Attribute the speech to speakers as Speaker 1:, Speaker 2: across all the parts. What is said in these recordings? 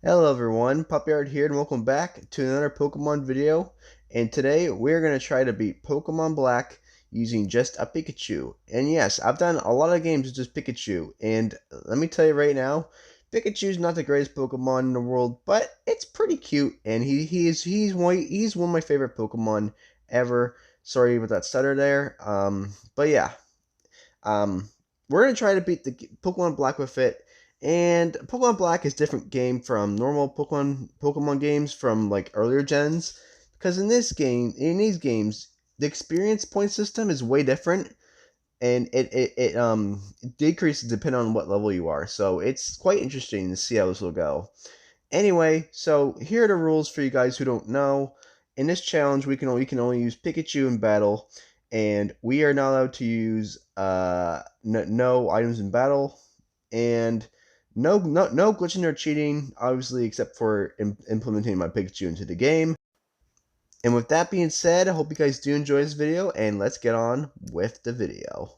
Speaker 1: Hello everyone, Puppyard here and welcome back to another Pokemon video. And today we're going to try to beat Pokemon Black using just a Pikachu. And yes, I've done a lot of games with just Pikachu. And let me tell you right now, Pikachu's not the greatest Pokemon in the world, but it's pretty cute. And he's one of my favorite Pokemon ever. Sorry about that stutter there. But yeah, um, we're gonna try to beat the Pokemon Black with it. And Pokemon Black is different game from normal Pokemon games from like earlier gens, because in these games, the experience point system is way different, and it decreases depending on what level you are. So it's quite interesting to see how this will go. Anyway, so here are the rules for you guys who don't know. In this challenge, we can only use Pikachu in battle, and we are not allowed to use no items in battle, and no glitching or cheating, obviously, except for implementing my Pikachu into the game. And with that being said, I hope you guys do enjoy this video, and let's get on with the video.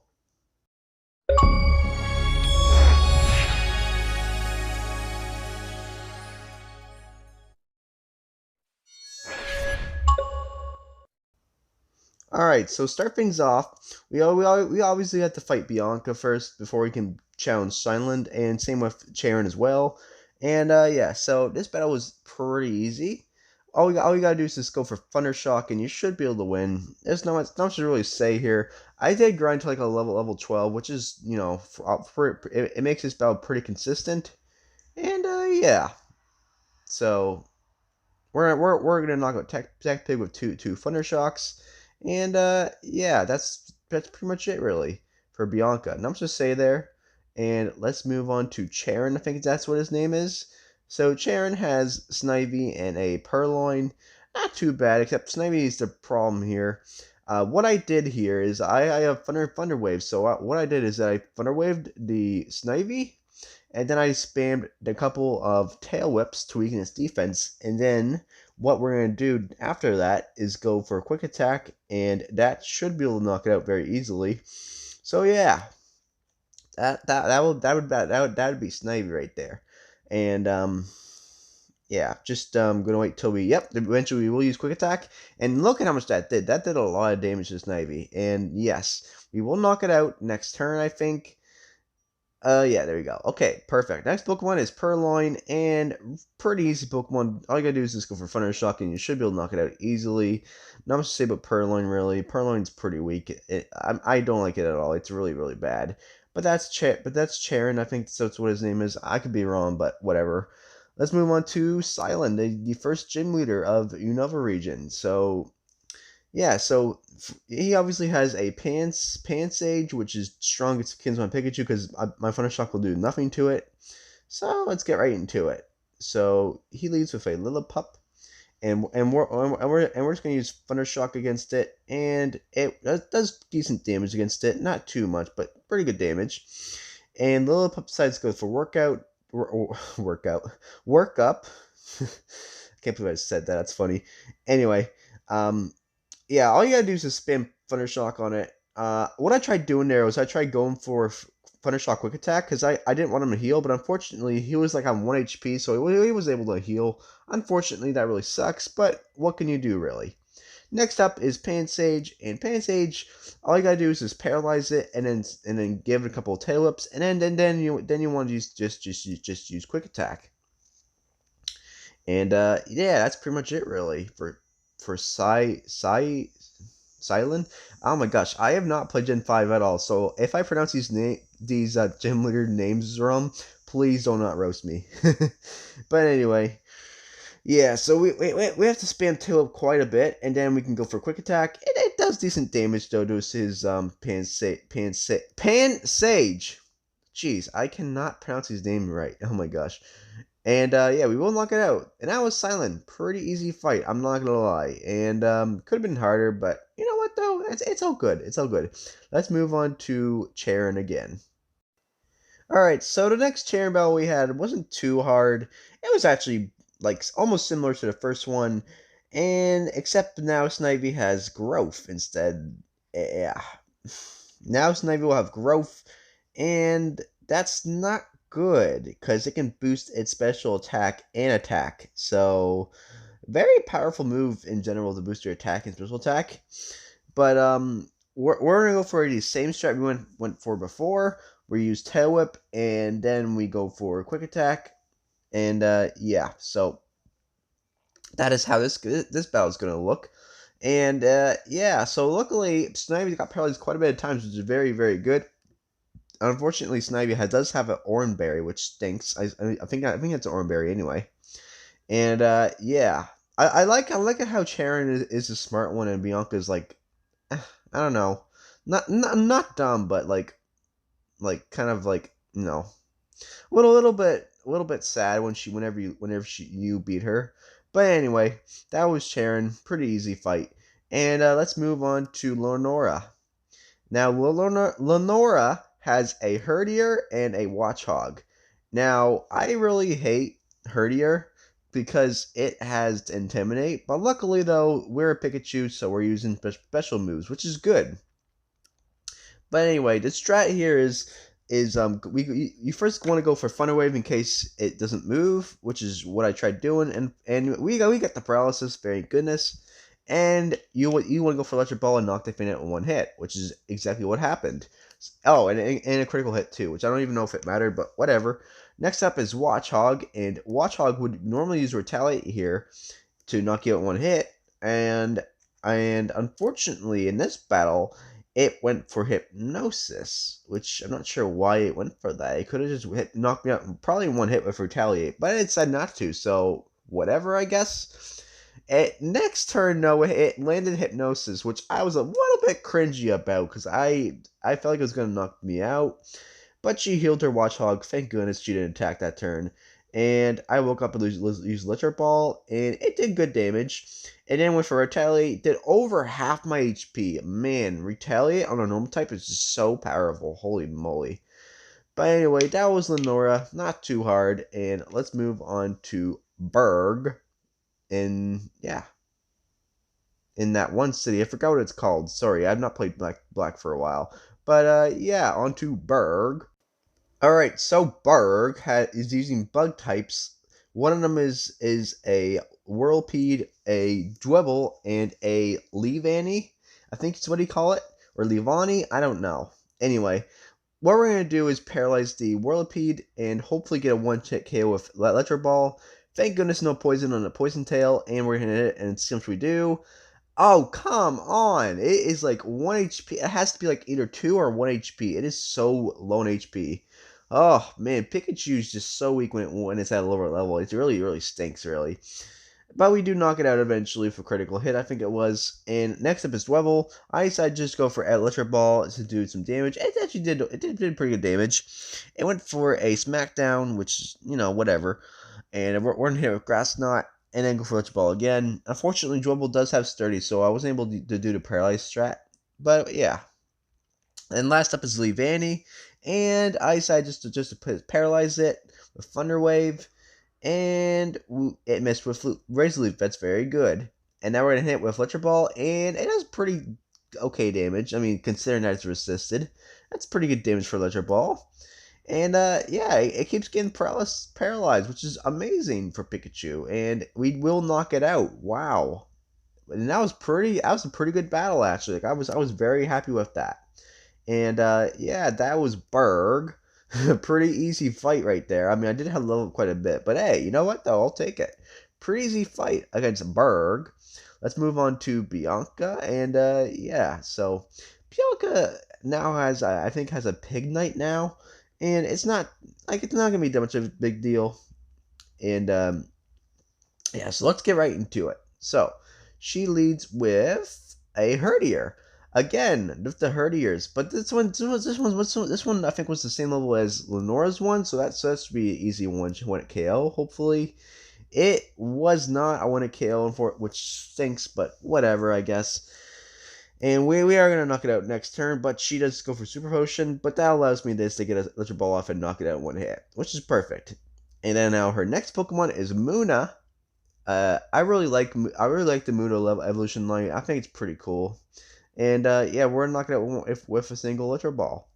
Speaker 1: All right, so start things off. We obviously have to fight Bianca first before we can challenge Silent, and same with Charon as well. And yeah, so this battle was pretty easy. All you gotta do is just go for Thunder Shock, and you should be able to win. There's not much to really say here. I did grind to like a level 12, which is it makes this battle pretty consistent. And yeah, so we're gonna knock out Tech Pig with two Thunder Shocks. And yeah, that's pretty much it really for Bianca. Not much to say there. And let's move on to Charon. I think that's what his name is. So Charon has Snivy and a Purloin. Not too bad, except Snivy is the problem here. What I did here is I have Thunder Wave. So what I did is that I Thunder Waved the Snivy, and then I spammed a couple of Tail Whips to weaken its defense, and then what we're going to do after that is go for a quick attack, and that should be able to knock it out very easily. So yeah, that would be Snivy right there. And yeah, just gonna wait till eventually we will use quick attack, and look at how much that did. That did a lot of damage to Snivy, and yes, we will knock it out next turn, I think. Yeah, there we go. Okay, perfect. Next Pokemon is Purloin, and pretty easy Pokemon. All you gotta do is just go for Thunder Shock, and you should be able to knock it out easily. Not much to say about Purloin, really. Purloin's pretty weak. I don't like it at all. It's really, really bad. But that's Charon. I think that's what his name is. I could be wrong, but whatever. Let's move on to Silent, the first gym leader of Unova region. So yeah, so he obviously has a Pansage, which is strong against my Pikachu because my Thunder Shock will do nothing to it. So let's get right into it. So he leads with a Lillipup, and we're just gonna use Thunder Shock against it, and it does decent damage against it, not too much, but pretty good damage. And Lillipup decides to go for work up. I can't believe I said that. That's funny. Anyway, yeah, all you gotta do is just spam Thunder Shock on it. What I tried doing there was I tried going for Thunder Shock Quick Attack because I didn't want him to heal, but unfortunately he was like on 1 HP, so he was able to heal. Unfortunately, that really sucks, but what can you do, really? Next up is Pansage, and Pansage, all you gotta do is just paralyze it, and then give it a couple of tail whips, and then you want to use Quick Attack. And yeah, that's pretty much it really for Silent. Oh my gosh, I have not played Gen 5 at all. So if I pronounce these gym leader names wrong, please do not roast me. But anyway, yeah. So we have to spam Tulip quite a bit, and then we can go for quick attack. It does decent damage though to his Pansage. Jeez, I cannot pronounce his name right. Oh my gosh. And yeah, we will knock it out. And that was Silent. Pretty easy fight, I'm not gonna lie. And could have been harder, but you know what though? It's all good. It's all good. Let's move on to Charon again. Alright, so the next Charon battle we had wasn't too hard. It was actually like almost similar to the first one. And except now Snivy has growth instead. Yeah. Now Snivy will have growth, and that's not good because it can boost its special attack and attack. So very powerful move in general to boost your attack and special attack. But we're gonna go for the same strat we went for before. We use Tail Whip, and then we go for Quick Attack, and yeah. So that is how this battle is gonna look. And yeah, so luckily Snivy got paralyzed quite a bit of times, which is very, very good. Unfortunately, Snivy does have an Oran Berry, which stinks. I think it's an Oran Berry anyway. And yeah, I like it how Charon is a smart one and Bianca is like, I don't know, not dumb, but like kind of like, you know, a little bit sad when whenever you beat her. But anyway, that was Charon. Pretty easy fight. And let's move on to Lenora. Now, Lenora has a Herdier and a Watchog. Now, I really hate Herdier because it has Intimidate, but luckily, though, we're a Pikachu, so we're using special moves, which is good. But anyway, the strat here is you first want to go for Thunder Wave in case it doesn't move, which is what I tried doing, and we got the paralysis, very goodness. And you want to go for Electric Ball and knock the thing out in one hit, which is exactly what happened. Oh, and a critical hit too, which I don't even know if it mattered, but whatever. Next up is Watchog, and Watchog would normally use Retaliate here to knock you out in one hit, and unfortunately in this battle, it went for Hypnosis, which I'm not sure why it went for that. It could have just knocked me out probably in one hit with Retaliate, but it decided not to, so whatever, I guess. Next turn, no, it landed Hypnosis, which I was a little bit cringy about because I felt like it was going to knock me out. But she healed her Watchog. Thank goodness she didn't attack that turn. And I woke up and used Electric Ball, and it did good damage. And then went for Retaliate, did over half my HP. Man, Retaliate on a normal type is just so powerful. Holy moly. But anyway, that was Lenora. Not too hard. And let's move on to Berg. In that one city. I forgot what it's called. Sorry, I've not played Black for a while. But yeah, on to Berg. Alright, so Berg is using bug types. One of them is a Whirlipede, a Dwebble, and a Leavanny. I think it's what you call it. Or Leavanny, I don't know. Anyway, what we're going to do is paralyze the Whirlipede and hopefully get a one-hit KO with Electro Ball. Thank goodness no poison on the Poison Tail, and we're going to hit it, and it seems we do. Oh, come on. It is like 1 HP. It has to be like either 2 or 1 HP. It is so low in HP. Oh, man, Pikachu is just so weak when it's at a lower level. It really, really stinks, really. But we do knock it out eventually for critical hit, I think it was. And next up is Dwebble. I decided to just go for Electric Ball to do some damage. It actually did pretty good damage. It went for a Smackdown, which is, you know, whatever. And we're going to hit with Grass Knot, and then go for Electric Ball again. Unfortunately, Dwebble does have Sturdy, so I wasn't able to do the Paralyze strat. But yeah. And last up is Leavanny, and I decided just to paralyze it with Thunder Wave, and it missed with Razor Leaf. That's very good. And now we're going to hit with Electric Ball, and it does pretty okay damage. I mean, considering that it's resisted, that's pretty good damage for Electric Ball. And yeah, it keeps getting paralyzed, which is amazing for Pikachu. And we will knock it out. Wow. And that was a pretty good battle actually. Like I was very happy with that. And yeah, that was Berg. Pretty easy fight right there. I mean, I did have level quite a bit, but hey, you know what though? I'll take it. Pretty easy fight against Berg. Let's move on to Bianca, and yeah, so Bianca now has I think has a Pignite now. And it's not gonna be that much of a big deal. And yeah, so let's get right into it. So she leads with a Herdier. Again, with the Herdiers, but this one I think was the same level as Lenora's one, so that should be an easy one. She went KO, hopefully. It was not. I went to KO for it, which stinks, but whatever, I guess. And we are going to knock it out next turn, but she does go for Super Potion, but that allows me to get a Electric Ball off and knock it out in one hit, which is perfect. And then now her next Pokemon is Munna. I really like the Munna level evolution line. I think it's pretty cool. And yeah, we're going to knock it out with a single Electric Ball.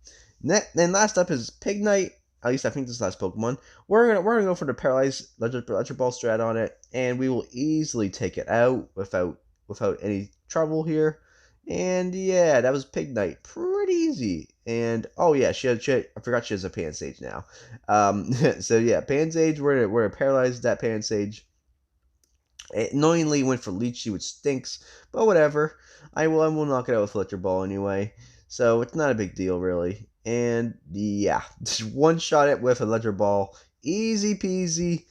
Speaker 1: Then last up is Pignite. at least I think this last Pokemon, we're gonna go for the Paralyzed Electric Ball strat on it, and we will easily take it out without any trouble here. And yeah, that was Pignite, pretty easy. And oh yeah, I forgot she has a Pansage now. So yeah, Pansage, we're gonna paralyze that Pansage. It knowingly went for Leechy, which stinks, but whatever. I will knock it out with Electric Ball anyway, so it's not a big deal really. And yeah, just one shot it with Electric Ball, easy peasy,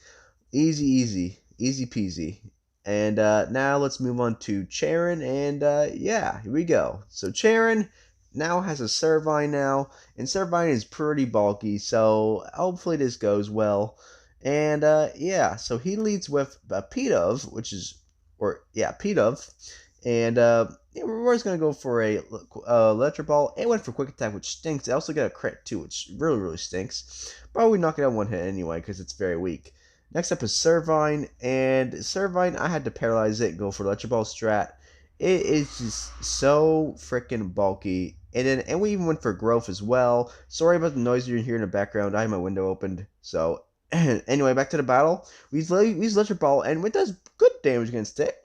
Speaker 1: easy peasy. And now let's move on to Charon, and yeah, here we go. So Charon now has a Cervine now, and Cervine is pretty bulky, so hopefully this goes well. And yeah, so he leads with Pidove, which is, Pidove. And yeah, we're just going to go for a Electric Ball. It went for Quick Attack, which stinks. It also got a crit too, which really stinks. But we knock it out one hit anyway, because it's very weak. Next up is Cervine, and Cervine, I had to paralyze it and go for Electric Ball strat. It is just so freaking bulky. And we even went for Growth as well. Sorry about the noise you're hearing in the background. I have my window opened, so anyway, back to the battle. We use Electric Ball, and it does good damage against it.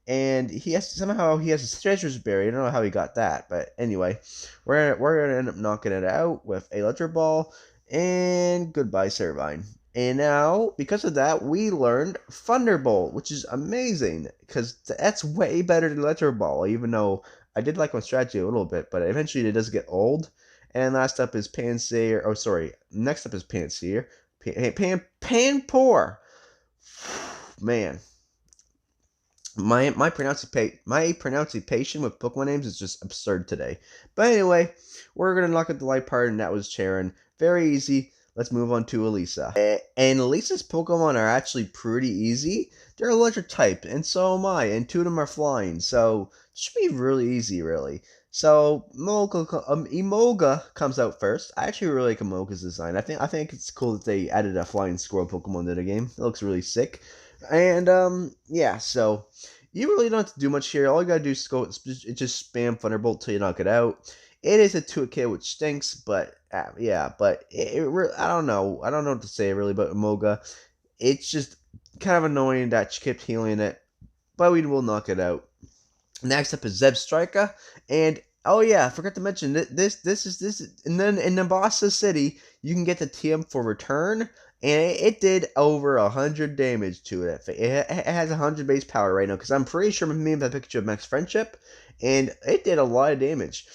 Speaker 1: And he has a Treasure's Berry. I don't know how he got that, but anyway, we're gonna end up knocking it out with a Electric Ball. And goodbye, Cervine. And now, because of that, we learned Thunderbolt, which is amazing, because that's way better than Electric Ball, even though I did like my strategy a little bit, but eventually it does get old. And last up is Pansear. Oh, sorry. Next up is Pansear. Panpour. Man. My pronunciation with Pokemon names is just absurd today. But anyway, we're going to knock out the light part, and that was Charon. Very easy. Let's move on to Elisa. And Elisa's Pokemon are actually pretty easy. They're electric type, and so am I, and two of them are flying, so it should be really easy, really. So Imoga comes out first. I actually really like Imoga's design. I think it's cool that they added a flying squirrel Pokemon to the game. It looks really sick. And yeah, so you really don't have to do much here. All you gotta do is just spam Thunderbolt till you knock it out. It is a 2-hit which stinks, but yeah, but I don't know what to say really about Imoga. It's just kind of annoying that she kept healing it, but we will knock it out. Next up is Zeb Striker, and oh yeah, I forgot to mention this is, and then in Nabasa City you can get the TM for return, and it did over 100 damage to it. It has 100 base power right now, because I'm pretty sure me and Pikachu have max friendship, and it did a lot of damage.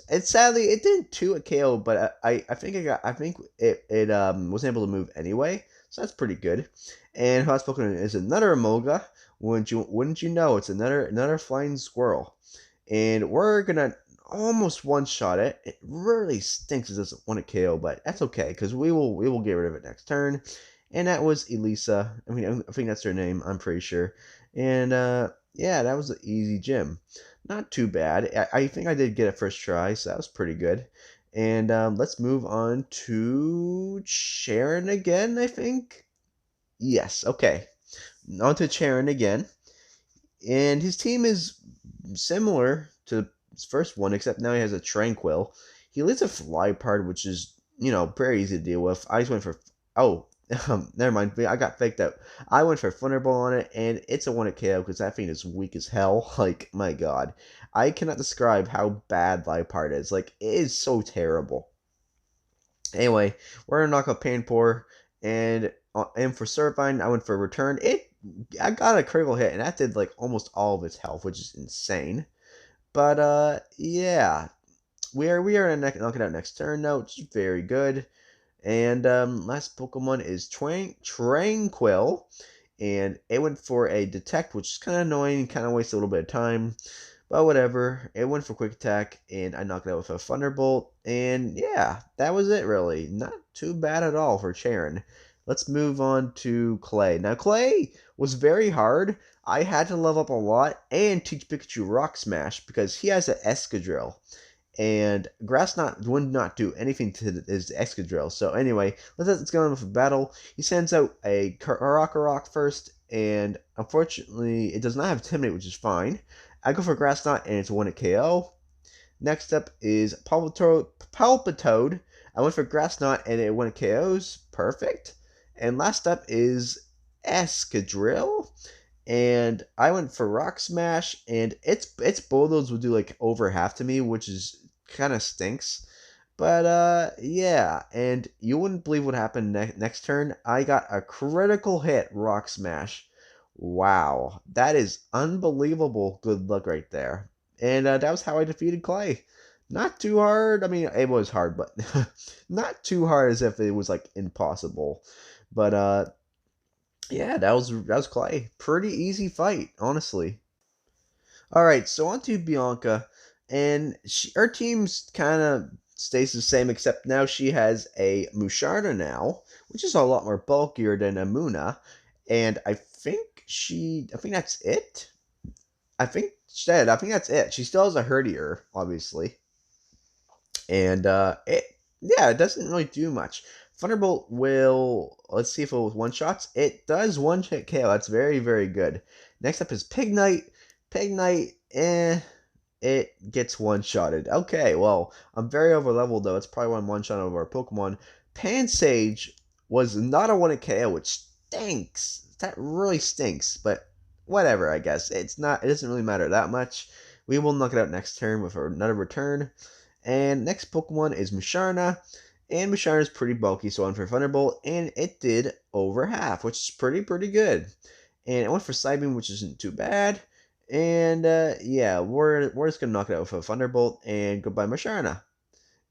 Speaker 1: And sadly, it didn't 2 KO, but I think it wasn't able to move anyway, so that's pretty good. And Hot Pokemon is another Imoga. Wouldn't you know, it's another flying squirrel. And we're gonna almost one-shot it. It really stinks it doesn't want to KO, but that's okay, because we will get rid of it next turn. And that was Elisa. I think that's her name, I'm pretty sure. And yeah, that was an easy gym. Not too bad. I think I did get it first try, so that was pretty good. And let's move on to Sharon again, I think. Yes, okay. On to Charon again. And his team is similar to his first one, except now he has a Tranquil. He leads a Fly part, which is, very easy to deal with. I just went for... Oh, never mind. I got faked out. I went for Thunderbolt on it, and it's a 1-hit KO because that thing is weak as hell. Like, my god. I cannot describe how bad Liepard is. Like, it is so terrible. Anyway, we're going to knock out Panpour, and for Cervine, I went for Return. I got a critical hit, and that did, like, almost all of its health, which is insane. But, yeah. We are going to knock it out next turn, though, which is very good. And last Pokemon is Tranquil, and it went for a Detect, which is kind of annoying, kind of wastes a little bit of time, but whatever. It went for Quick Attack, and I knocked it out with a Thunderbolt, and yeah, that was it really. Not too bad at all for Charon. Let's move on to Clay. Now, Clay was very hard. I had to level up a lot and teach Pikachu Rock Smash because he has an Escadrille. And Grass Knot would not do anything to his Excadrill. So anyway, let's go on with a battle. He sends out a Rock first, and unfortunately, it does not have Intimidate, which is fine. I go for Grass Knot, and it's a 1-hit KO. Next up is Palpitoad. I went for Grass Knot and it went KOs. Perfect. And last up is Escadrille. And I went for Rock Smash, and its bulldogs would do like over half to me, which is kind of stinks. But yeah, and you wouldn't believe what happened next turn. I got a critical hit Rock Smash. Wow, that is unbelievable good luck right there. And that was how I defeated Clay. Not too hard. I mean, it was hard, but not too hard as if it was like impossible. But yeah, that was Clay. Pretty easy fight, honestly. All right, so on to Bianca, and her team's kind of stays the same, except now she has a Musharna now, which is a lot more bulkier than a Muna, and I think that's it. I think that's it. She still has a Herdier, obviously, and yeah, it doesn't really do much. Thunderbolt will, let's see if it was one shots. It does one hit KO. That's very, very good. Next up is Pignite. Pignite, it gets one shotted. Okay, well, I'm very over leveled though. It's probably one shot of our Pokemon. Pansage was not a one hit KO, which stinks. That really stinks, but whatever, I guess. It doesn't really matter that much. We will knock it out next turn with another return. And next Pokemon is Musharna. And Musharna is pretty bulky, so I went for Thunderbolt, and it did over half, which is pretty good. And I went for Psybeam, which isn't too bad. And yeah, we're just gonna knock it out with a Thunderbolt and goodbye Musharna.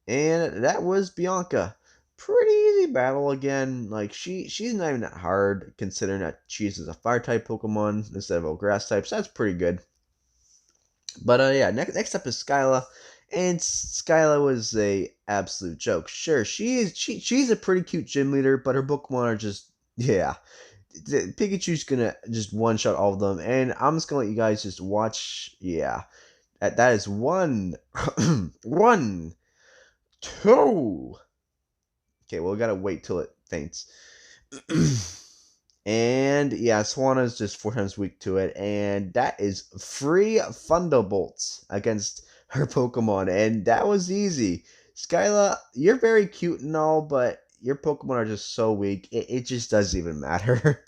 Speaker 1: And that was Bianca. Pretty easy battle again. Like she's not even that hard considering that she uses a fire type Pokemon instead of a grass type, so that's pretty good. But yeah, next up is Skyla. And Skyla was a absolute joke. Sure, she's a pretty cute gym leader, but her Pokemon are just, yeah. Pikachu's gonna just one shot all of them, and I'm just gonna let you guys just watch. Yeah, that is one, one, two. Okay, well we gotta wait till it faints. And yeah, Swana's just 4 times weak to it, and that is free Thunderbolts against her Pokemon, and that was easy. Skyla, you're very cute and all, but your Pokemon are just so weak, it just doesn't even matter.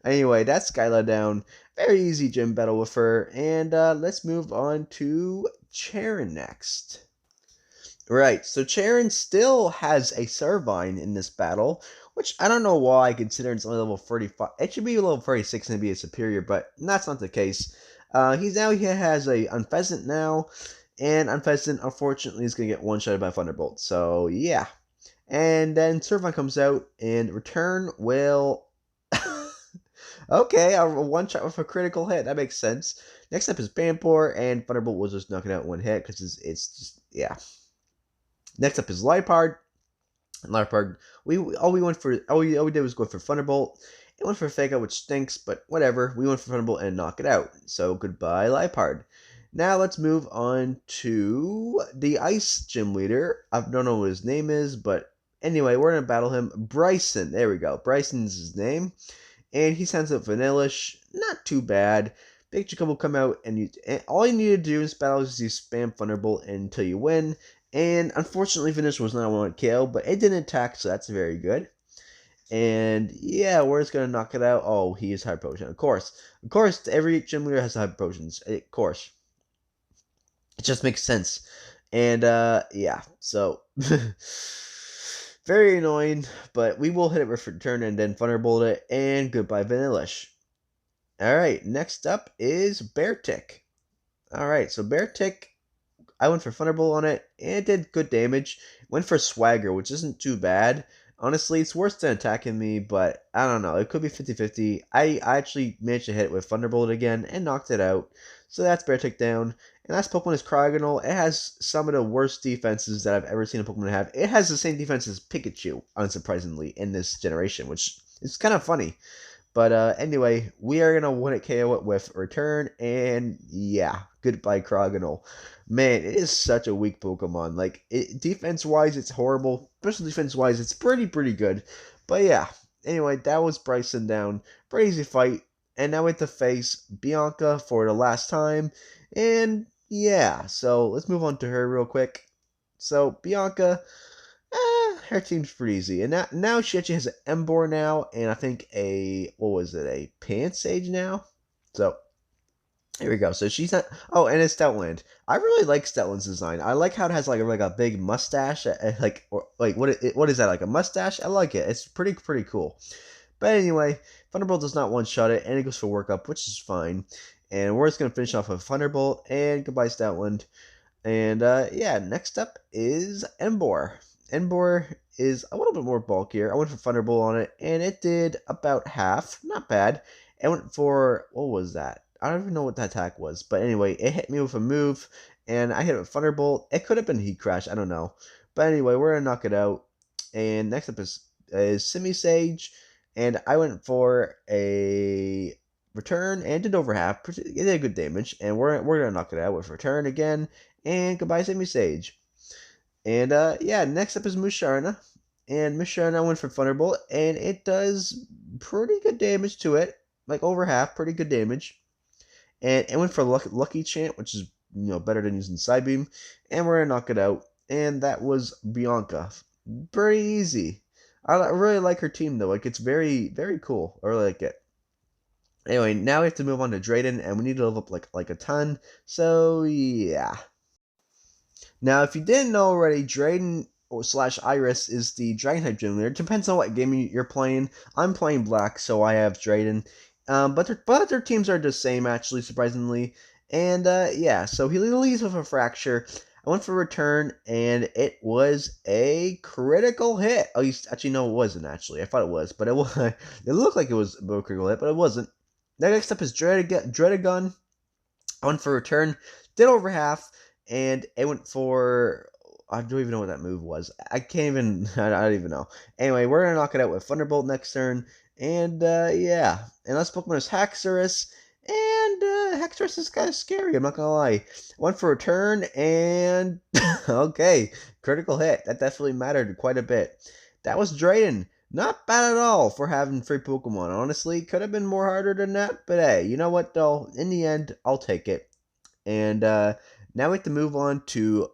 Speaker 1: Anyway, that's Skyla down. Very easy gym battle with her, and let's move on to Charon next. Right, so Charon still has a Cervine in this battle, which I don't know why, considering it's only level 35. It should be level 36 and be a superior, but that's not the case. He has a Unpheasant now, and Unpheasant, unfortunately, is going to get one-shotted by Thunderbolt. So, yeah. And then Cervine comes out, and Return will... Okay, a one-shot with a critical hit. That makes sense. Next up is Emboar, and Thunderbolt will just knock it out in one hit, because it's just... yeah. Next up is Liepard. Liepard, all we did was go for Thunderbolt. It went for Fake Out, which stinks, but whatever. We went for Thunderbolt and knock it out. So goodbye, Liepard. Now let's move on to the Ice Gym Leader. I don't know what his name is, but anyway, we're gonna battle him. Bryson. There we go. Bryson's his name, and he sounds like Vanillish. Not too bad. Big Chicken will come out, and all you need to do in this battle is you spam Thunderbolt until you win. And unfortunately, Finish was not one KO, but it didn't attack, so that's very good. And yeah, we're just gonna knock it out. Oh, he is Hyper Potion, of course. Of course, every gym leader has Hyper Potions. Of course, it just makes sense. And yeah, so very annoying, but we will hit it with Return and then Thunderbolt it. And goodbye, Vanillish. All right, next up is Beartic. All right, so Beartic. I went for Thunderbolt on it, and it did good damage. Went for Swagger, which isn't too bad. Honestly, it's worse than attacking me, but I don't know. It could be 50-50. I actually managed to hit it with Thunderbolt again and knocked it out. So that's Beartic down. And last Pokemon is Cryogonal. It has some of the worst defenses that I've ever seen a Pokemon have. It has the same defense as Pikachu, unsurprisingly, in this generation, which is kind of funny. But anyway, we are going to win it KO it with Return, and yeah, goodbye Cryogonal. Man, it is such a weak Pokemon. Like, defense-wise, it's horrible. Special defense-wise, it's pretty good. But yeah, anyway, that was Bryson down. Pretty easy fight. And now we have to face Bianca for the last time. And yeah, so let's move on to her real quick. So, Bianca, her team's pretty easy. And now she actually has an Emboar now, and I think what was it, a Pansage now? So, here we go. So she's not. Oh, and it's Stoutland. I really like Stoutland's design. I like how it has like a big mustache, like what is that, like a mustache? I like it. It's pretty cool. But anyway, Thunderbolt does not one-shot it, and it goes for workup, which is fine. And we're just gonna finish off with Thunderbolt and goodbye Stoutland. And yeah, next up is Emboar. Emboar is a little bit more bulkier. I went for Thunderbolt on it, and it did about half. Not bad. I went for, what was that? I don't even know what that attack was. But anyway, it hit me with a move, and I hit it with Thunderbolt. It could have been Heat Crash. I don't know. But anyway, we're going to knock it out. And next up is Simisage. And I went for a return and did over half. It did good damage. And we're going to knock it out with return again. And goodbye, Simisage. And yeah, next up is Musharna. And Musharna went for Thunderbolt, and it does pretty good damage to it. Like over half, pretty good damage. And it went for Lucky Chant, which is better than using Psybeam. And we're going to knock it out. And that was Bianca. Pretty easy. I really like her team, though. Like, it's very cool. I really like it. Anyway, now we have to move on to Draydon, and we need to level up like a ton. So, yeah. Now, if you didn't know already, Draydon / Iris is the Dragon type gym leader. It depends on what game you're playing. I'm playing Black, so I have Draydon. But their teams are the same, actually, surprisingly. And yeah, so he leads with a fracture. I went for return, and it was a critical hit. Oh, actually, no, it wasn't, actually. I thought it was, but it was. It looked like it was a critical hit, but it wasn't. Next up is Dreadagon. I went for return, did over half, and it went for... I don't even know what that move was. I can't even... I don't even know. Anyway, we're going to knock it out with Thunderbolt next turn. And, yeah. And last Pokemon is Haxorus. And, Haxorus is kind of scary, I'm not going to lie. Went for a turn, and... okay, critical hit. That definitely mattered quite a bit. That was Draydon. Not bad at all for having 3 Pokemon. Honestly, could have been more harder than that. But hey, you know what, though? In the end, I'll take it. And, now we have to move on to...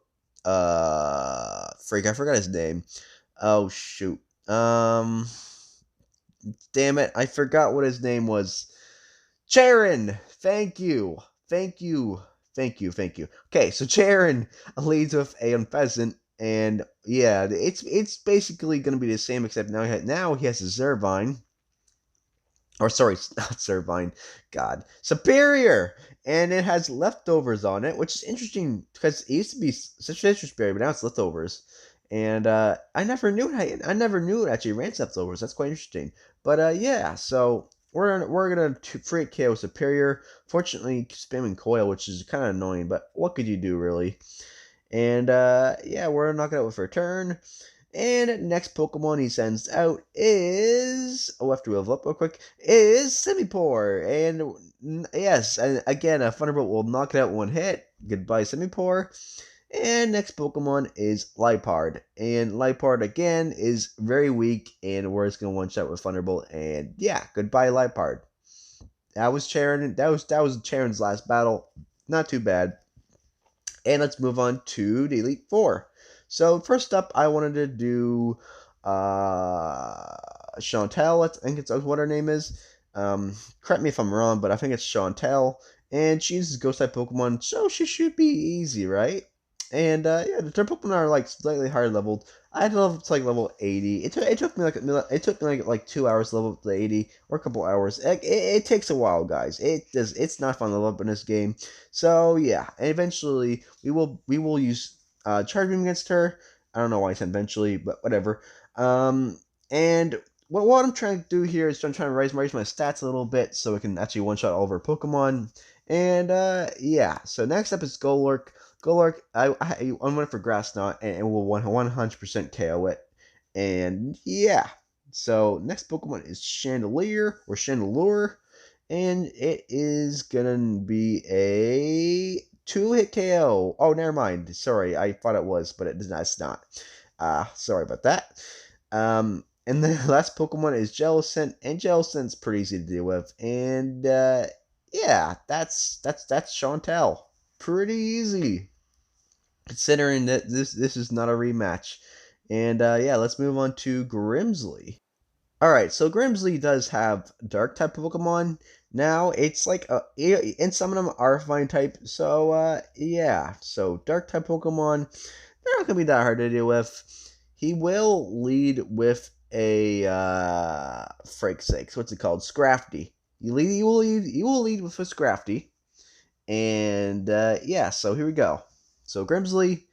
Speaker 1: freak, I forgot his name. Oh, shoot. Damn it, I forgot what his name was. Charon! Thank you. Okay, so Charon leads with a Unpheasant, and yeah, it's basically gonna be the same, except now he has a Cervine. Or sorry, not Cervine. God, Superior, and it has leftovers on it, which is interesting because it used to be Citrus Berry, but now it's leftovers. And I never knew it actually ran leftovers. That's quite interesting. But yeah, so we're gonna free KO Superior. Fortunately, spamming Coil, which is kind of annoying, but what could you do really? And yeah, we're knocking out with Return. And next Pokemon he sends out is... oh, I have to level up real quick. Is Simipour. And yes, and again, a Thunderbolt will knock it out one hit. Goodbye, Simipour. And next Pokemon is Liepard. And Liepard, again, is very weak. And we're just going to one-shot with Thunderbolt. And yeah, goodbye, Liepard. That was Charon. That was Charon's last battle. Not too bad. And let's move on to the Elite Four. So first up, I wanted to do Chantel. I think it's what her name is. Correct me if I'm wrong, but I think it's Chantel. And she's Ghost type Pokemon, so she should be easy, right? And yeah, their Pokemon are like slightly higher leveled. I had to level to like level 80. It took me like 2 hours to level up to 80, or a couple hours. It takes a while, guys. It's not fun to level up in this game. So yeah, and eventually we will use Charge Beam against her. I don't know why I said eventually, but whatever. And what I'm trying to do here is I'm trying to raise my stats a little bit so we can actually one-shot all of our Pokemon. And yeah, so next up is Golurk. Golurk, I went for Grass Knot, and will 100% KO it. And yeah, so next Pokemon is Chandelier, or Chandelure. And it is gonna be a 2-hit KO. Oh, never mind. Sorry, I thought it was, but it's not. Sorry about that. And the last Pokemon is Jellicent, and Jellicent's pretty easy to deal with. And yeah, that's Chantel. Pretty easy, considering that this is not a rematch. And yeah, let's move on to Grimsley. Alright, so Grimsley does have dark type Pokemon. Now, it's like, and some of them are flying type, so yeah. So, dark type Pokemon, they're not going to be that hard to deal with. He will lead with a, frake sakes, what's it called? Scrafty. He will lead with a Scrafty. And yeah, so here we go. So Grimsley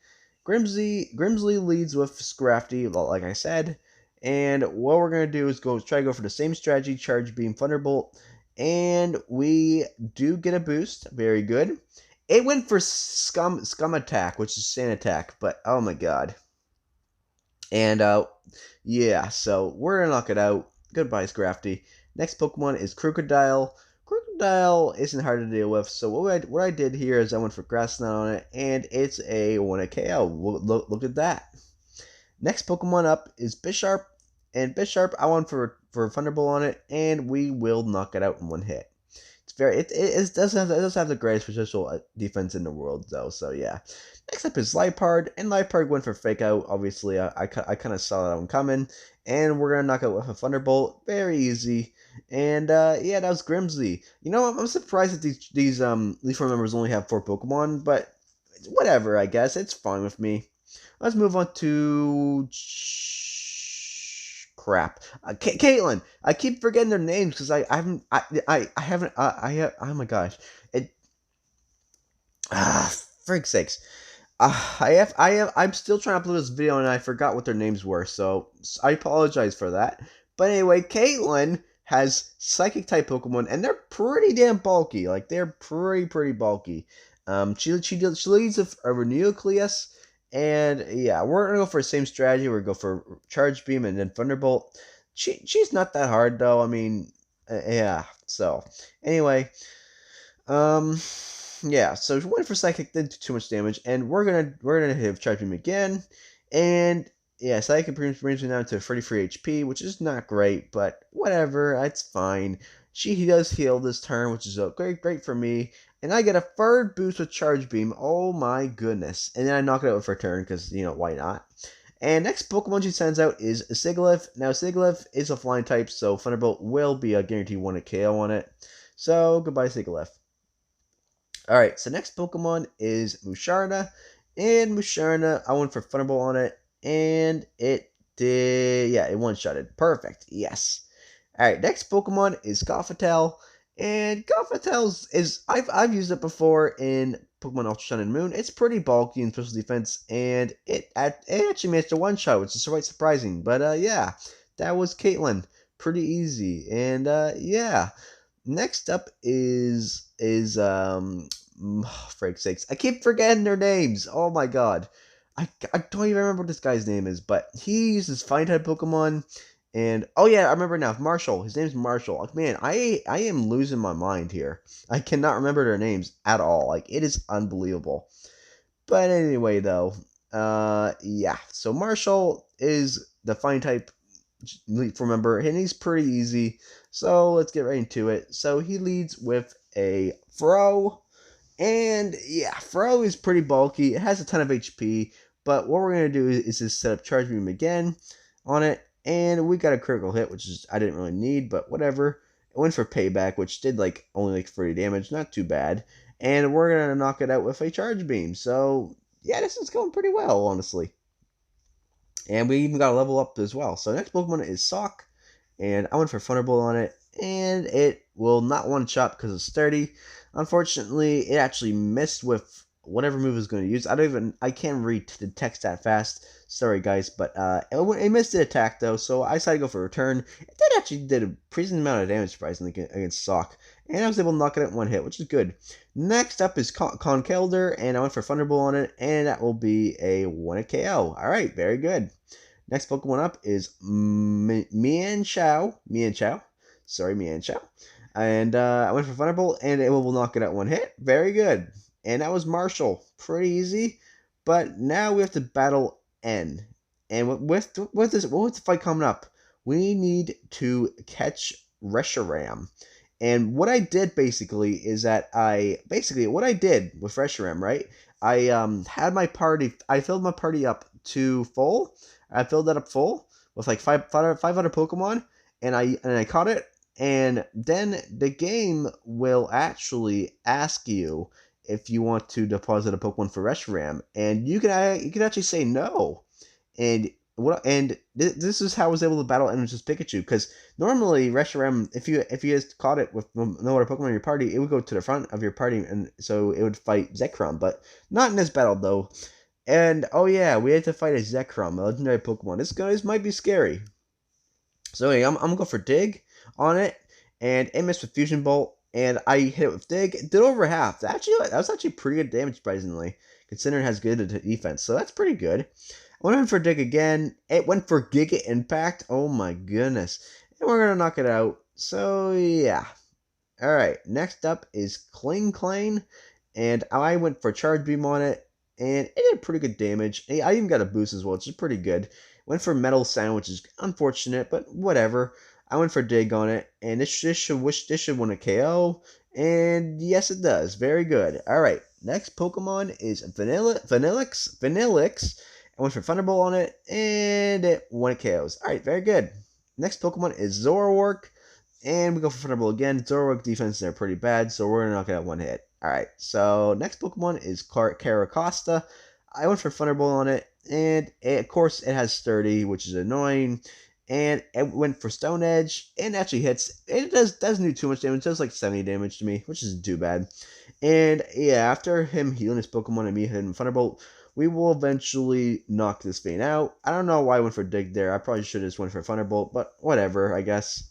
Speaker 1: leads with Scrafty, like I said. And what we're gonna do is try to go for the same strategy, Charge Beam, Thunderbolt, and we do get a boost. Very good. It went for Scum Attack, which is Sand Attack, but oh my god. And yeah, so we're gonna knock it out. Goodbye, Scrafty. Next Pokemon is Crocodile. Crocodile isn't hard to deal with, so what I did here is I went for Grass Knot on it, and it's a 1 KO. Look at that. Next Pokemon up is Bisharp, and Bisharp I went for Thunderbolt on it, and we will knock it out in one hit. It's very it does have the greatest potential defense in the world though, so yeah. Next up is Liepard, and Liepard went for Fake Out. Obviously, I kind of saw that one coming, and we're gonna knock out with a Thunderbolt. Very easy. And yeah, that was Grimsley. You know, I'm surprised that these Leaf Form members only have 4 Pokemon, but whatever. I guess it's fine with me. Let's move on to crap. Caitlyn. I keep forgetting their names because I haven't. I haven't. I have. Oh my gosh. It. Frig sakes. I'm still trying to upload this video and I forgot what their names were, so I apologize for that. But anyway, Caitlyn has Psychic type Pokemon, and they're pretty damn bulky. Like they're pretty bulky. She leads a Renucleus, and yeah, we're gonna go for the same strategy. We're gonna go for Charge Beam and then Thunderbolt. She's not that hard though. I mean, yeah. So anyway, um. Yeah, so one for Psychic did too much damage, and we're gonna hit Charge Beam again, and yeah, Psychic brings me down to 33 HP, which is not great, but whatever, it's fine. He does heal this turn, which is great for me, and I get a third boost with Charge Beam. Oh my goodness! And then I knock it out with Return because why not? And next Pokemon she sends out is Sigoleth. Now Sigoleth is a flying type, so Thunderbolt will be a guaranteed 1 KO on it. So goodbye Sigoleth. Alright, so next Pokemon is Musharna. And Musharna, I went for Thunderbolt on it. And it did, yeah, it one-shotted. Perfect, yes. Alright, next Pokemon is Gothitelle. And Gothitelle I've used it before in Pokemon Ultra Sun and Moon. It's pretty bulky in special defense. And it actually managed to one-shot, which is quite surprising. But yeah, that was Caitlyn. Pretty easy. And yeah. Next up is for sakes, I keep forgetting their names. Oh my god, I don't even remember what this guy's name is, but he uses Fine type Pokemon, and oh yeah, I remember now. Marshall, his name's Marshall. Like, man, I am losing my mind here. I cannot remember their names at all. Like it is unbelievable. But anyway, though, yeah. So Marshall is the Fine type member, and he's pretty easy. So let's get right into it. So he leads with a Fro, and yeah, Fro is pretty bulky. It has a ton of HP, but what we're gonna do is just set up Charge Beam again on it, and we got a critical hit, which is I didn't really need, but whatever. It went for Payback, which did only 30 damage, not too bad. And we're gonna knock it out with a Charge Beam. So yeah, this is going pretty well, honestly. And we even got a level up as well. So next Pokemon is Sock. And I went for Thunderbolt on it. And it will not one-shot because it's sturdy. Unfortunately, it actually missed with whatever move it was going to use. I can't read the text that fast. Sorry, guys. But it missed the attack, though. So I decided to go for a return. It did a pretty decent amount of damage, surprisingly, against Sock. And I was able to knock it out in one hit, which is good. Next up is Conkeldurr, and I went for Thunderbolt on it, and that will be a 1 KO. Alright, very good. Next Pokemon up is Manchelle. Sorry, Manchelle. And I went for Thunderbolt, and it will knock it out one hit. Very good. And that was Marshall. Pretty easy. But now we have to battle N. And with the fight coming up, we need to catch Reshiram. And what I did basically is that what I did with Reshiram, right? I had my party, I filled my party up to full. I filled that up full with like 500 Pokemon, and I caught it. And then the game will actually ask you if you want to deposit a Pokemon for Reshiram, and you can actually say no. And this is how I was able to battle Enemies Pikachu, because normally Reshiram, if you just caught it with no other Pokemon in your party, it would go to the front of your party, and so it would fight Zekrom, but not in this battle though. And oh yeah, we had to fight a Zekrom, a legendary Pokemon. This might be scary. So anyway, I'm gonna go for Dig on it, and it missed with Fusion Bolt, and I hit it with Dig. It did over half. That was actually pretty good damage, surprisingly, considering it has good defense. So that's pretty good. I went in for Dig again. It went for Giga Impact. Oh my goodness. And we're gonna knock it out. So yeah. Alright, next up is Kling, and I went for Charge Beam on it, and it did pretty good damage. I even got a boost as well, which is pretty good. Went for Metal Sound, which is unfortunate, but whatever. I went for Dig on it, and this should win a KO, and yes, it does. Very good. All right, next Pokemon is Vanillix. I went for Thunderbolt on it, and it won a KOs. All right, very good. Next Pokemon is Zoroark, and we go for Thunderbolt again. Zoroark defense, they're pretty bad, so we're gonna knock it out one hit. All right, so next Pokemon is Caracosta. I went for Thunderbolt on it, and of course it has Sturdy, which is annoying. And it went for Stone Edge, and actually hits. It doesn't do too much damage. It does like 70 damage to me, which isn't too bad. And yeah, after him healing his Pokemon and me hitting Thunderbolt, we will eventually knock this thing out. I don't know why I went for Dig there. I probably should have just went for Thunderbolt, but whatever, I guess.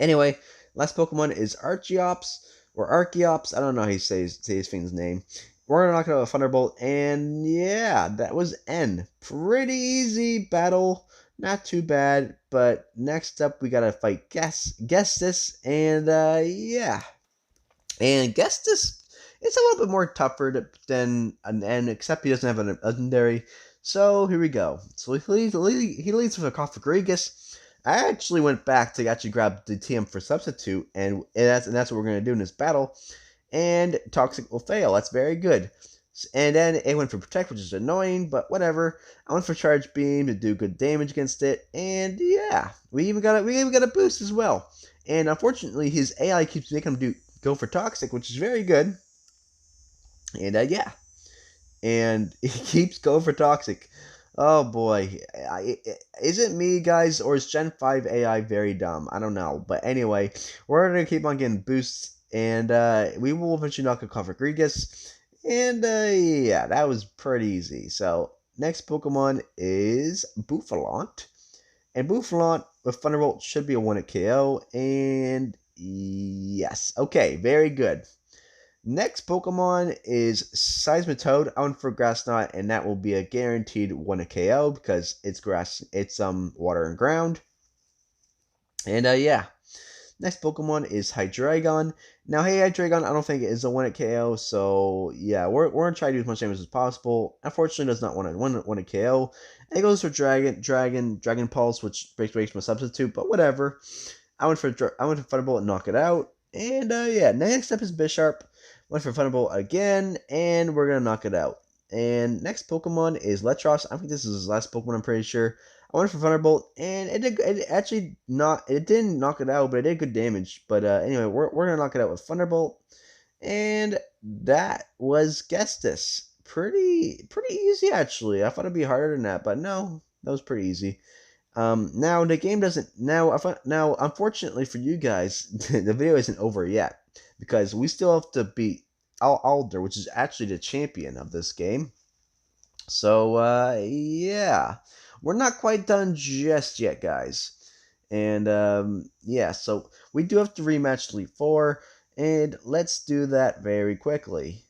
Speaker 1: Anyway, last Pokemon is Archeops, or Archeops. I don't know how you say his thing's name. We're going to knock it out with Thunderbolt, and yeah, that was N. Pretty easy battle. Not too bad, but next up we gotta fight Gestus, and yeah. And Gestus, it's a little bit more tougher than an N, except he doesn't have a legendary. So here we go. So he leads with a Cofagrigus. I actually went back to actually grab the TM for substitute, and that's what we're gonna do in this battle. And Toxic will fail. That's very good. And then it went for Protect, which is annoying, but whatever. I went for Charge Beam to do good damage against it, and yeah, we even got a boost as well. And unfortunately, his AI keeps making him go for Toxic, which is very good. And yeah, and he keeps going for Toxic. Oh boy, is it me, guys, or is Gen 5 AI very dumb? I don't know, but anyway, we're gonna keep on getting boosts, and we will eventually knock a Cofagrigus. And yeah, that was pretty easy. So next Pokemon is Bouffalant. And Bouffalant with Thunderbolt should be a 1-hit KO. And yes, okay, very good. Next Pokemon is Seismitoad. I went for Grass Knot, and that will be a guaranteed 1-hit KO because it's grass, it's water and ground. And yeah. Next Pokemon is Hydragon. Now, hey, Hydragon, I don't think it is a 1-hit KO, so yeah, we're going to try to do as much damage as possible. Unfortunately, it does not want a 1-hit KO. It goes for Dragon Pulse, which breaks my substitute, but whatever. I went for Thunderbolt and knock it out. And yeah, next up is Bisharp. Went for Thunderbolt again, and we're going to knock it out. And next Pokemon is Letros. I think this is his last Pokemon, I'm pretty sure. I went for Thunderbolt, and it didn't knock it out, but it did good damage. But anyway, we're gonna knock it out with Thunderbolt, and that was Gestus. Pretty easy actually. I thought it'd be harder than that, but no, that was pretty easy. Now the game doesn't now unfortunately for you guys, the video isn't over yet because we still have to beat Alder, which is actually the champion of this game. So yeah. We're not quite done just yet, guys. And yeah, so we do have to rematch Elite 4, and let's do that very quickly.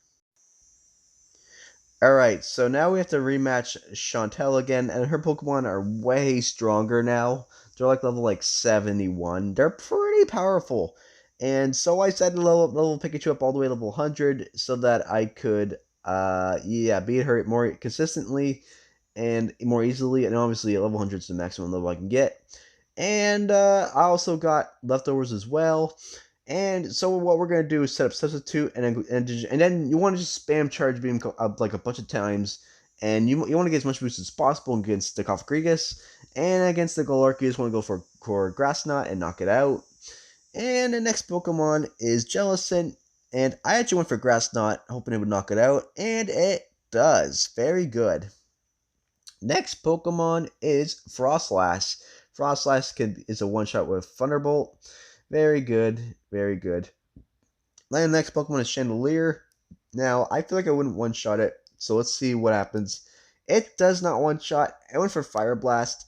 Speaker 1: Alright, so now we have to rematch Chantel again, and her Pokemon are way stronger now. They're like level 71. They're pretty powerful. And so I set the level Pikachu up all the way to level 100 so that I could yeah, beat her more consistently and more easily, and obviously level 100 is the maximum level I can get. And I also got leftovers as well. And so what we're gonna do is set up substitute, and then you want to just spam Charge Beam like a bunch of times, And you want to get as much boost as possible against the Cofagrigus. And against the Golurk, you just want to go for Grass Knot and knock it out. And the next Pokemon is Jellicent. And I actually went for Grass Knot, hoping it would knock it out. And it does. Very good. Next Pokemon is Frostlass. Frostlass is a one-shot with Thunderbolt. Very good. Very good. And the next Pokemon is Chandelier. Now, I feel like I wouldn't one-shot it. So let's see what happens. It does not one-shot. I went for Fire Blast.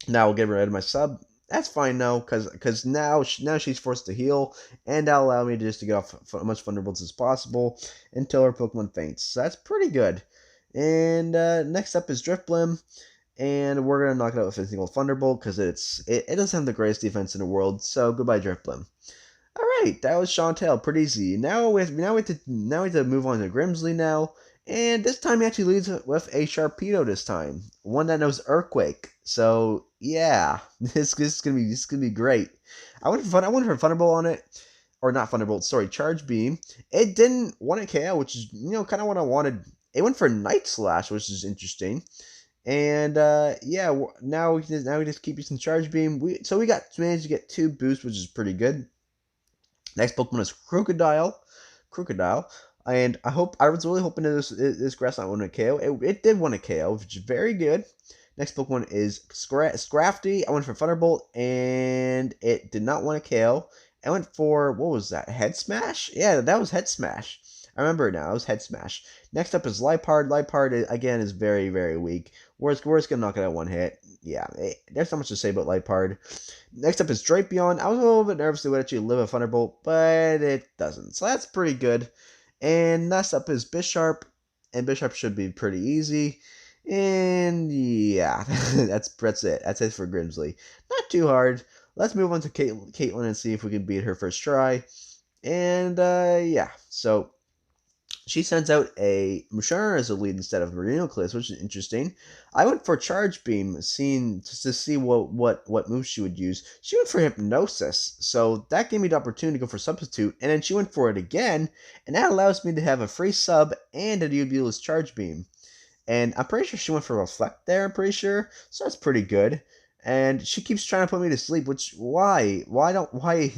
Speaker 1: Now I'll get rid of my sub. That's fine now, because now she's forced to heal, and that'll allow me to get off as much Thunderbolts as possible until her Pokemon faints. So that's pretty good. And next up is Driftblim, and we're gonna knock it out with a single Thunderbolt because it doesn't have the greatest defense in the world. So goodbye, Driftblim. All right, that was Chantel, pretty easy. Now we have to move on to Grimsley now. And this time he actually leads with a Sharpedo this time. One that knows Earthquake. So yeah, this is gonna be great. I went for Thunderbolt on it. Or not Thunderbolt, sorry, Charge Beam. It didn't want to KO, which is kind of what I wanted. It went for Night Slash, which is interesting. And yeah, now we just keep using Charge Beam. We managed to get 2 boosts, which is pretty good. Next Pokemon is Crocodile. And I was really hoping that this Grass Knot wouldn't KO. It did want to KO, which is very good. Next Pokemon is Scrafty. I went for Thunderbolt, and it did not want to KO. I went for, what was that, Head Smash? Yeah, that was Head Smash. I remember it now, it was Head Smash. Next up is Liepard. Liepard, again, is very, very weak. We're just going to knock it out one hit. Yeah, there's not much to say about Liepard. Next up is Draydon. I was a little bit nervous it would actually live a Thunderbolt, but it doesn't. So that's pretty good. And next up is Bisharp, and Bisharp should be pretty easy. And yeah, that's it. That's it for Grimsley. Not too hard. Let's move on to Caitlyn and see if we can beat her first try. And yeah, so she sends out a Musharna as a lead instead of Rhinoculus, which is interesting. I went for Charge Beam, to see what moves she would use. She went for Hypnosis, so that gave me the opportunity to go for Substitute, and then she went for it again, and that allows me to have a free sub and a Ubila's Charge Beam. And I'm pretty sure she went for Reflect there, I'm pretty sure, so that's pretty good. And she keeps trying to put me to sleep, which, why?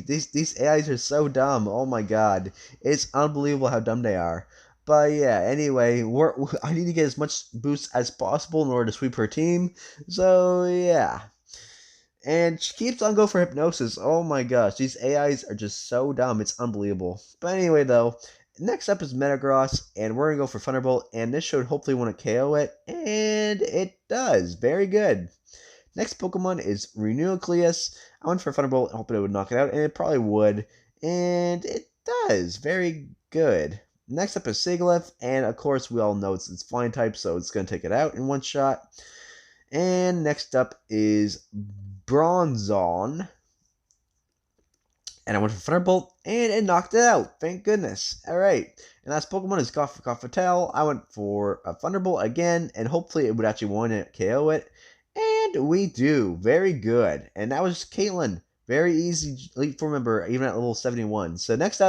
Speaker 1: These AIs are so dumb, oh my god. It's unbelievable how dumb they are. But yeah, anyway, I need to get as much boost as possible in order to sweep her team, so yeah. And she keeps on going for Hypnosis, oh my gosh, these AIs are just so dumb, it's unbelievable. But anyway though, next up is Metagross, and we're going to go for Thunderbolt, and this should hopefully want to KO it, and it does, very good. Next Pokemon is Rhinoculus. I went for Thunderbolt, hoping it would knock it out, and it probably would. And it does. Very good. Next up is Sigoleth, and of course we all know it's Flying type, so it's going to take it out in one shot. And next up is Bronzon. And I went for Thunderbolt, and it knocked it out. Thank goodness. Alright. And last Pokemon is Gothitelle. I went for a Thunderbolt again, and hopefully it would actually want to KO it. And we do. Very good. And that was Caitlyn. Very easy leap for member, even at level 71. So last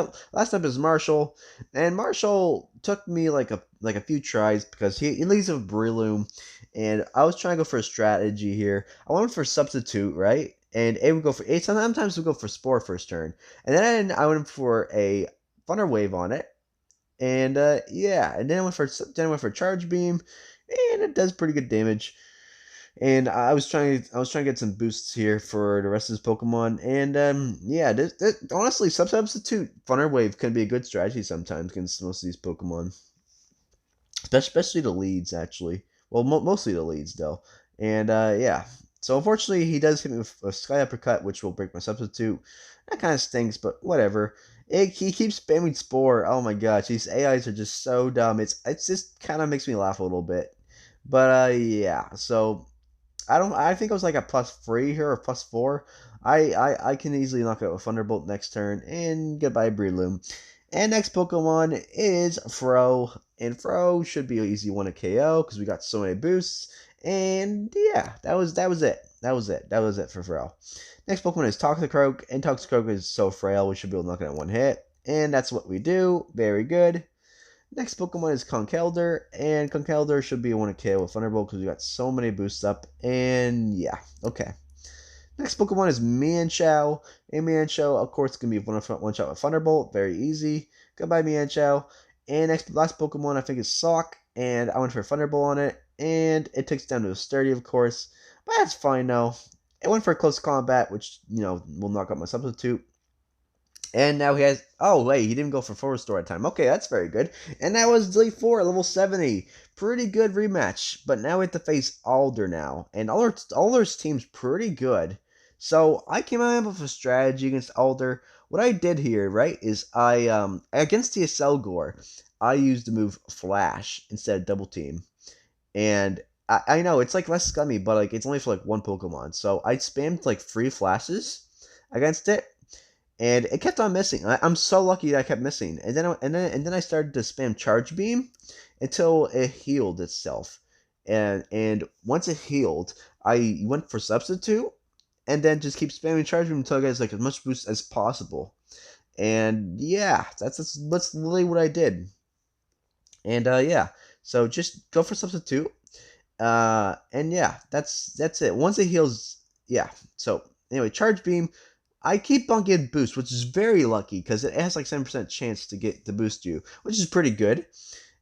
Speaker 1: up is Marshall. And Marshall took me like a few tries because he leads with Breloom. And I was trying to go for a strategy here. I went for Substitute, right? And it would go for 8. Sometimes it would go for Spore first turn. And then I went for a Thunder Wave on it. And yeah. And then I went for Charge Beam. And it does pretty good damage. And I was trying to get some boosts here for the rest of this Pokemon, and yeah, honestly, Substitute Thunder Wave can be a good strategy sometimes against most of these Pokemon, especially the leads actually. Well, mostly the leads though, and yeah. So unfortunately, he does hit me with a Sky Uppercut, which will break my Substitute. That kind of stinks, but whatever. He keeps spamming Spore. Oh my gosh, these AIs are just so dumb. It's just kind of makes me laugh a little bit, but yeah. So. I think I was like a +3 here or +4. I can easily knock out a Thunderbolt next turn, and goodbye Breloom. And next Pokemon is Fro, and Fro should be an easy one to KO because we got so many boosts. And yeah, that was it. That was it for Fro. Next Pokemon is Toxicroak, and Toxicroak is so frail we should be able to knock it out one hit. And that's what we do. Very good. Next Pokemon is Conkeldurr, and Conkeldurr should be one KO with Thunderbolt because we got so many boosts up, and yeah, okay. Next Pokemon is Manchelle, and Manchelle, of course, can be one shot with Thunderbolt, very easy. Goodbye, Manchelle. And last Pokemon, I think, is Sock, and I went for Thunderbolt on it, and it takes down to a Sturdy, of course, but that's fine now. It went for Close Combat, which, will knock out my Substitute. And now he has. Oh, wait, he didn't go for full restore at time. Okay, that's very good. And that was Elite 4, level 70. Pretty good rematch. But now we have to face Alder now. And Alder's team's pretty good. So I came out with a strategy against Alder. What I did here, right, is against the Acelgor, I used the move Flash instead of Double Team. And I know, it's like less scummy, but like it's only for like one Pokemon. So I spammed like 3 flashes against it. And it kept on missing. I'm so lucky that I kept missing. And then I started to spam Charge Beam until it healed itself. And once it healed, I went for Substitute, and then just keep spamming Charge Beam until I got like as much boost as possible. And yeah, that's literally what I did. And yeah, so just go for Substitute. And yeah, that's it. Once it heals, yeah. So anyway, Charge Beam. I keep on getting boost, which is very lucky because it has like 7% chance to boost you, which is pretty good.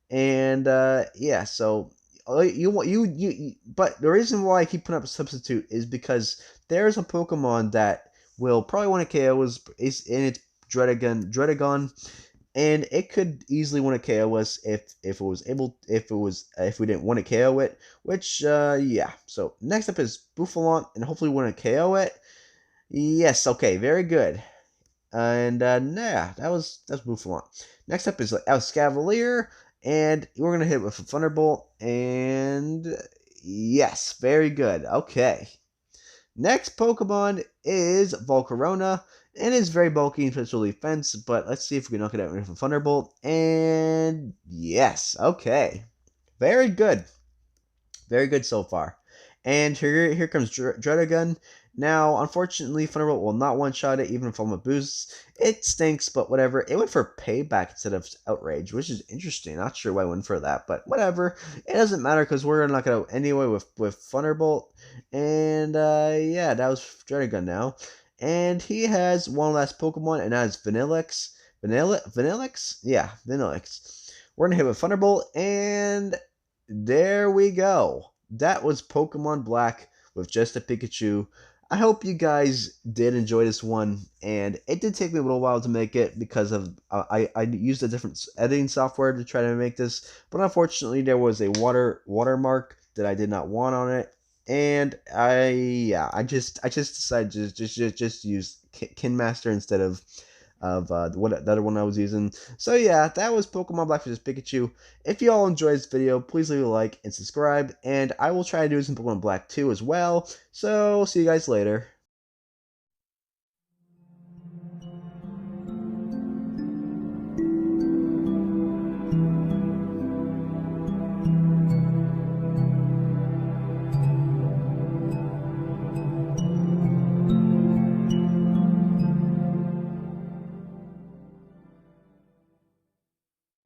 Speaker 1: And yeah, so but the reason why I keep putting up a Substitute is because there's a Pokemon that will probably want to KO is in its Draydon, and it could easily want to KO us if we didn't want to KO it. Which yeah. So next up is Buffalon, and hopefully we want to KO it. Yes, okay, very good. And yeah, that's Buffalon. Next up is Escavalier, and we're gonna hit it with a Thunderbolt, and yes, very good. Okay. Next Pokemon is Volcarona, and it's very bulky and special defense, but let's see if we can knock it out with a Thunderbolt, and yes, okay. Very good. Very good so far. And here comes Draydon. Now, unfortunately, Thunderbolt will not one-shot it, even from a boost. It stinks, but whatever. It went for Payback instead of Outrage, which is interesting. Not sure why I went for that, but whatever. It doesn't matter because we're not going to anyway with Thunderbolt. And yeah, that was Draydon now. And he has one last Pokemon, and that is Vanillix. Vanillix? Yeah, Vanillix. We're going to hit with Thunderbolt, and there we go. That was Pokemon Black with just a Pikachu. I hope you guys did enjoy this one, and it did take me a little while to make it because of I used a different editing software to try to make this, but unfortunately there was a watermark that I did not want on it, and I just decided to just use Kinmaster instead of the other one I was using. So yeah, that was Pokemon Black vs Pikachu. If you all enjoyed this video, please leave a like and subscribe, and I will try to do some Pokemon Black 2 as well. So see you guys later.